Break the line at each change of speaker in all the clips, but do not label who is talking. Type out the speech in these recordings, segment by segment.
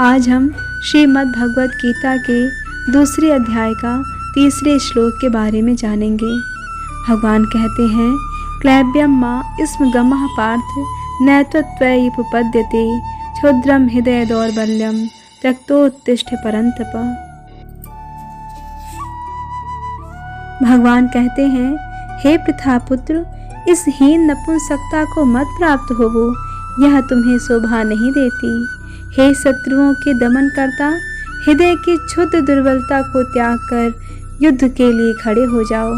आज हम श्रीमद् भगवत गीता के दूसरे अध्याय का तीसरे श्लोक के बारे में जानेंगे। भगवान कहते हैं, क्लैब्यम माँ स्म गमः पार्थ नैत्वत्वैपपद्यते क्षुद्रम हृदय दौर्बल्यम त्यक्तोत्तिष्ठ परंतप। भगवान कहते हैं, हे पृथापुत्र, इस हीन नपुंसकता को मत प्राप्त होवो, यह तुम्हें शोभा नहीं देती। हे शत्रुओं के दमन करता, हृदय की क्षुद्र दुर्बलता को त्याग कर युद्ध के लिए खड़े हो जाओ।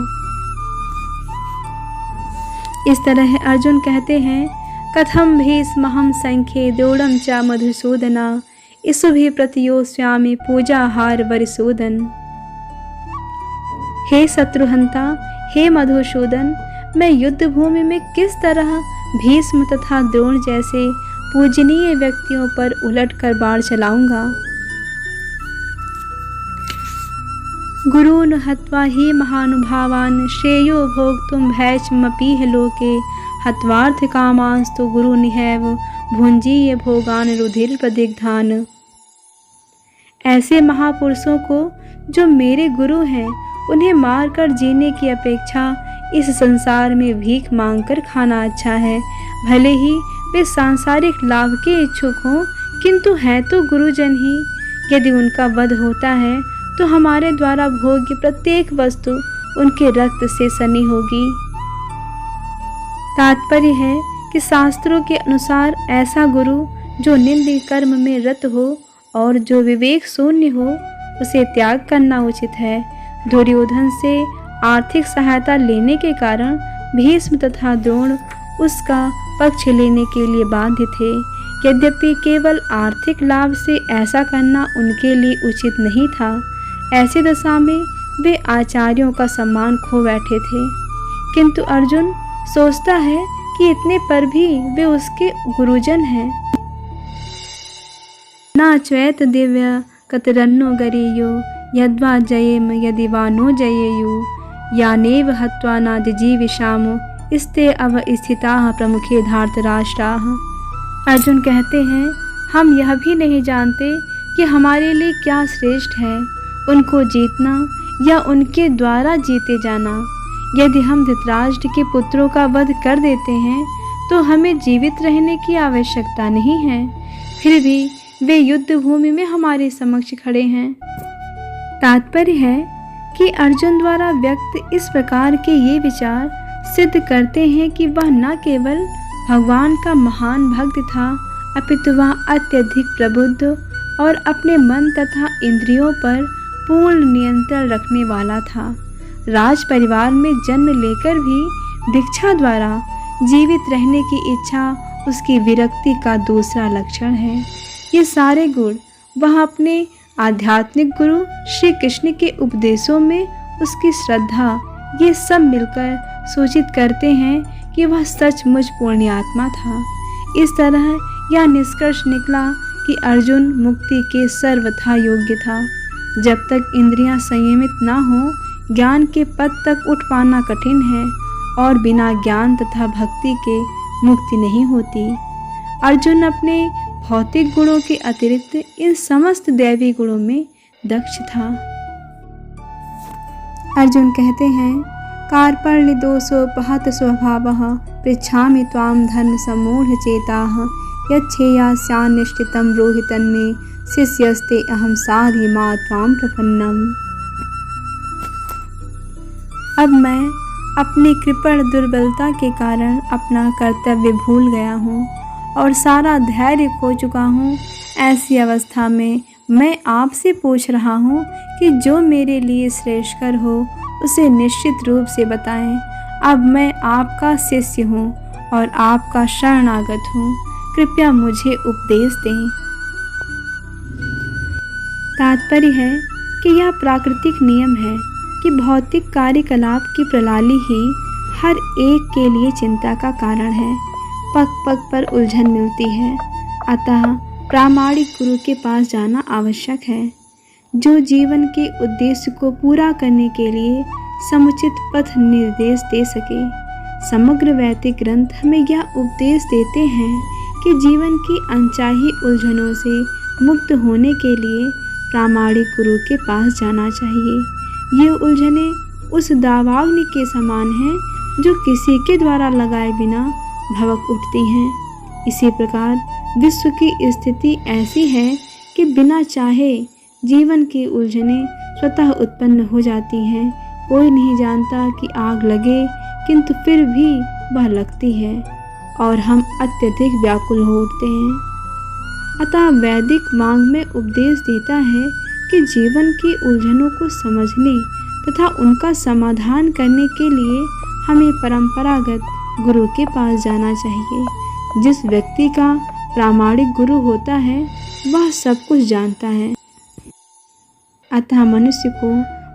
इस तरह अर्जुन कहते हैं, कथम भीष्महं संख्ये द्रोणं च मधुसूदना इसुभि प्रतियोत्स्यामि पूजाहार वरिसूदन। हे शत्रुहंता, हे मधुसूदन, मैं युद्ध भूमि में किस तरह भीष्म तथा द्रोण जैसे पूजनीय व्यक्तियों पर उलटकर बाण चलाऊंगा। गुरून् हत्वा हि महानुभावान् श्रेयो भोक्तुं भैक्षमपीह लोके हत्वार्थ कामांस्तु गुरुनिहैव भुंजीय भोगान् रुधिर प्रदिग्धान्। ऐसे महापुरुषों को जो मेरे गुरु हैं, उन्हें मारकर जीने की अपेक्षा इस संसार में भीख मांगकर खाना अच्छा है। भले ही वे सांसारिक लाभ के इच्छुक हों, किंतु हैं तो गुरुजन ही। यदि उनका वध होता है तो हमारे द्वारा भोग्य प्रत्येक वस्तु उनके रक्त से सनी होगी। तात्पर्य है कि शास्त्रों के अनुसार ऐसा गुरु जो निंद कर्म में रत हो और जो विवेक शून्य हो, उसे त्याग करना उचित है। दुर्योधन से आर्थिक सहायता लेने के कारण भीष्म तथा द्रोण उसका पक्ष लेने के लिए बाध्य थे। यद्यपि केवल आर्थिक लाभ से ऐसा करना उनके लिए उचित नहीं था। ऐसी दशा में वे आचार्यों का सम्मान खो बैठे थे। किंतु अर्जुन सोचता है कि इतने पर भी वे उसके गुरुजन हैं। न च्वैत दिव्य कतरन्नो गरेयो यद्वा जयेम यदि वा नो जयेयु यानेव हत्वा न जिजीविषाम स्ते अवस्थिताः प्रमुखे धार्तराष्ट्राः। अर्जुन कहते हैं, हम यह भी नहीं जानते कि हमारे लिए क्या श्रेष्ठ है, उनको जीतना या उनके द्वारा जीते जाना। यदि हम धृतराष्ट्र के पुत्रों का वध कर देते हैं तो हमें जीवित रहने की आवश्यकता नहीं है, फिर भी वे युद्ध भूमि में हमारे समक्ष खड़े हैं। तात्पर्य है कि अर्जुन द्वारा व्यक्त इस प्रकार के ये विचार सिद्ध करते हैं कि वह न केवल भगवान का महान भक्त था, अपितु वह अत्यधिक प्रबुद्ध और अपने मन तथा इंद्रियों पर पूर्ण नियंत्रण रखने वाला था। राज परिवार में जन्म लेकर भी भिक्षा द्वारा जीवित रहने की इच्छा उसकी विरक्ति का दूसरा लक्षण है। ये सारे गुण वह अपने आध्यात्मिक गुरु श्री कृष्ण के उपदेशों में उसकी श्रद्धा, ये सब मिलकर सूचित करते हैं कि वह सचमुच पुण्यात्मा था। इस तरह यह निष्कर्ष निकला कि अर्जुन मुक्ति के सर्वथा योग्य था। जब तक इंद्रियां संयमित न हो, ज्ञान के पद तक उठ पाना कठिन है और बिना ज्ञान तथा भक्ति के मुक्ति नहीं होती। अर्जुन अपने भौतिक गुणों के अतिरिक्त इन समस्त दैवी गुणों में दक्ष था। अर्जुन कहते हैं, कार्पण्य दोषोपहत स्वभावः पृच्छामि त्वां धर्म सम्मूढ़ चेताः यच्छेयास्यान्निष्ठितं ब्रूहि तन्मे शिष्यस्ते अहं साधि मा त्वां प्रपन्नम्। अब मैं अपनी कृपण दुर्बलता के कारण अपना कर्तव्य भूल गया हूँ और सारा धैर्य खो चुका हूँ। ऐसी अवस्था में मैं आपसे पूछ रहा हूँ कि जो मेरे लिए श्रेष्ठकर हो उसे निश्चित रूप से बताएं। अब मैं आपका शिष्य हूँ और आपका शरणागत हूँ, कृपया मुझे उपदेश दें। तात्पर्य है कि यह प्राकृतिक नियम है कि भौतिक कार्यकलाप की प्रणाली ही हर एक के लिए चिंता का कारण है। पग पग पर उलझन मिलती है, अतः प्रामाणिक गुरु के पास जाना आवश्यक है, जो जीवन के उद्देश्य को पूरा करने के लिए समुचित पथ निर्देश दे सके। समग्र वैदिक ग्रंथ हमें यह उपदेश देते हैं कि जीवन की अनचाही उलझनों से मुक्त होने के लिए प्रामाणिक गुरु के पास जाना चाहिए। ये उलझने उस दावाग्नि के समान हैं जो किसी के द्वारा लगाए बिना भड़क उठती हैं। इसी प्रकार विश्व की स्थिति ऐसी है कि बिना चाहे जीवन की उलझने स्वतः उत्पन्न हो जाती हैं। कोई नहीं जानता कि आग लगे, किंतु फिर भी वह लगती है और हम अत्यधिक व्याकुल हो उठते हैं। अतः वैदिक मांग में उपदेश देता है कि जीवन की उलझनों को समझने तथा उनका समाधान करने के लिए हमें परंपरागत गुरु के पास जाना चाहिए। जिस व्यक्ति का प्रामाणिक गुरु होता है वह सब कुछ जानता है। अतः मनुष्य को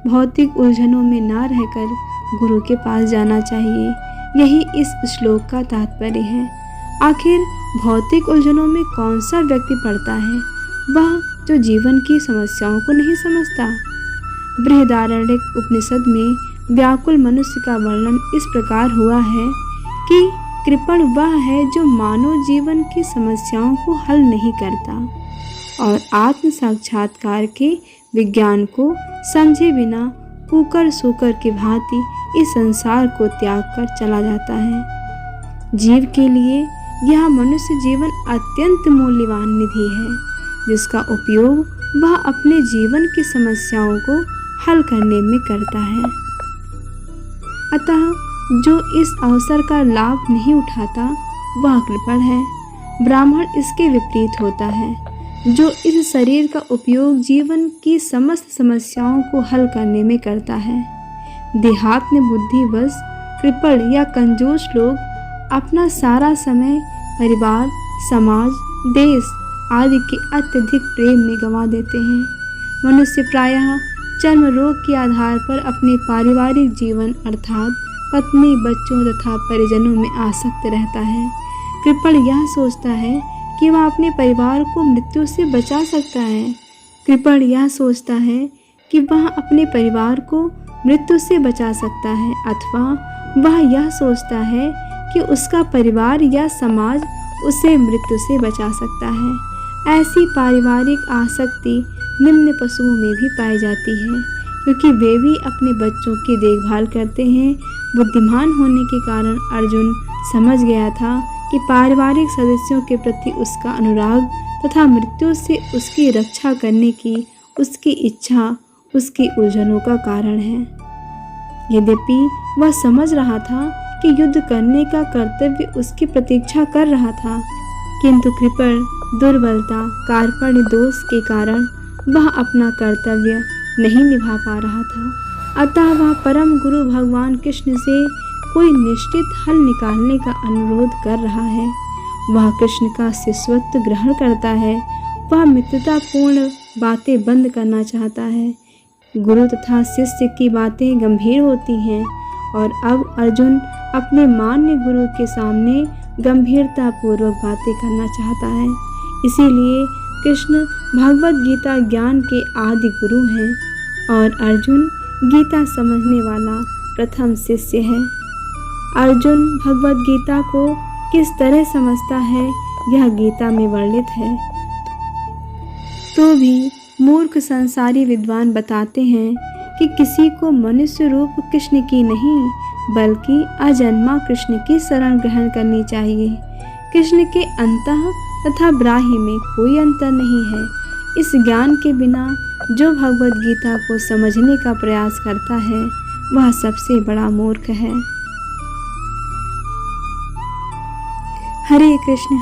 भौतिक उलझनों में ना रहकर गुरु के पास जाना चाहिए। यही इस श्लोक का तात्पर्य है। आखिर भौतिक उलझनों में कौन सा व्यक्ति पड़ता है? वह जो जीवन की समस्याओं को नहीं समझता। बृहदारण्यक उपनिषद में व्याकुल मनुष्य का वर्णन इस प्रकार हुआ है कि कृपण वह है जो मानव जीवन की समस्याओं को हल नहीं करता और आत्म साक्षात्कार के विज्ञान को समझे बिना कुकर सूकर की भांति इस संसार को त्याग कर चला जाता है। जीव के लिए यह मनुष्य जीवन अत्यंत मूल्यवान निधि है, जिसका उपयोग वह अपने जीवन की समस्याओं को हल करने में करता है। अतः जो इस अवसर का लाभ नहीं उठाता वह कृपण है। ब्राह्मण इसके विपरीत होता है, जो इस शरीर का उपयोग जीवन की समस्त समस्याओं को हल करने में करता है। देहात में बुद्धिवश कृपण या कंजूस लोग अपना सारा समय परिवार, समाज, देश आदि के अत्यधिक प्रेम में गंवा देते हैं। मनुष्य प्रायः चर्म रोग के आधार पर अपने पारिवारिक जीवन अर्थात पत्नी, बच्चों तथा परिजनों में आसक्त रहता है। कृपण यह सोचता है कि वह अपने परिवार को मृत्यु से बचा सकता है। कृपण यह सोचता है कि वह अपने परिवार को मृत्यु से बचा सकता है, अथवा वह यह सोचता है कि उसका परिवार या समाज उसे मृत्यु से बचा सकता है। ऐसी पारिवारिक आसक्ति निम्न पशुओं में भी पाई जाती है, क्योंकि वे भी अपने बच्चों की देखभाल करते हैं। बुद्धिमान होने के कारण अर्जुन समझ गया था कि पारिवारिक सदस्यों के प्रति उसका अनुराग तथा मृत्यु से उसकी रक्षा करने की उसकी इच्छा उसकी उलझनों का कारण है। यद्यपि वह समझ रहा था कि युद्ध करने का कर्तव्य उसकी प्रतीक्षा कर रहा था, किंतु कृपण दुर्बलता कार्पण्य दोष के कारण वह अपना कर्तव्य नहीं निभा पा रहा था। अतः वह परम गुरु भगवान कृष्ण से कोई निश्चित हल निकालने का अनुरोध कर रहा है। वह कृष्ण का शिष्यत्व ग्रहण करता है। वह मित्रतापूर्ण बातें बंद करना चाहता है। गुरु तथा शिष्य की बातें गंभीर होती हैं और अब अर्जुन अपने मान्य गुरु के सामने गंभीरता पूर्वक बातें करना चाहता है। इसीलिए कृष्ण भगवद गीता ज्ञान के आदि गुरु हैं और अर्जुन गीता समझने वाला प्रथम शिष्य है। अर्जुन भगवद गीता को किस तरह समझता है यह गीता में वर्णित है। तो भी मूर्ख संसारी विद्वान बताते हैं कि किसी को मनुष्य रूप कृष्ण की नहीं बल्कि अजन्मा कृष्ण की शरण ग्रहण करनी चाहिए। कृष्ण के अंतः तथा ब्राह्य में कोई अंतर नहीं है। इस ज्ञान के बिना जो भगवद गीता को समझने का प्रयास करता है वह सबसे बड़ा मूर्ख है। हरे कृष्ण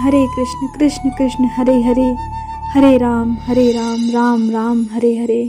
कृष्ण कृष्ण हरे हरे, हरे राम राम राम हरे हरे।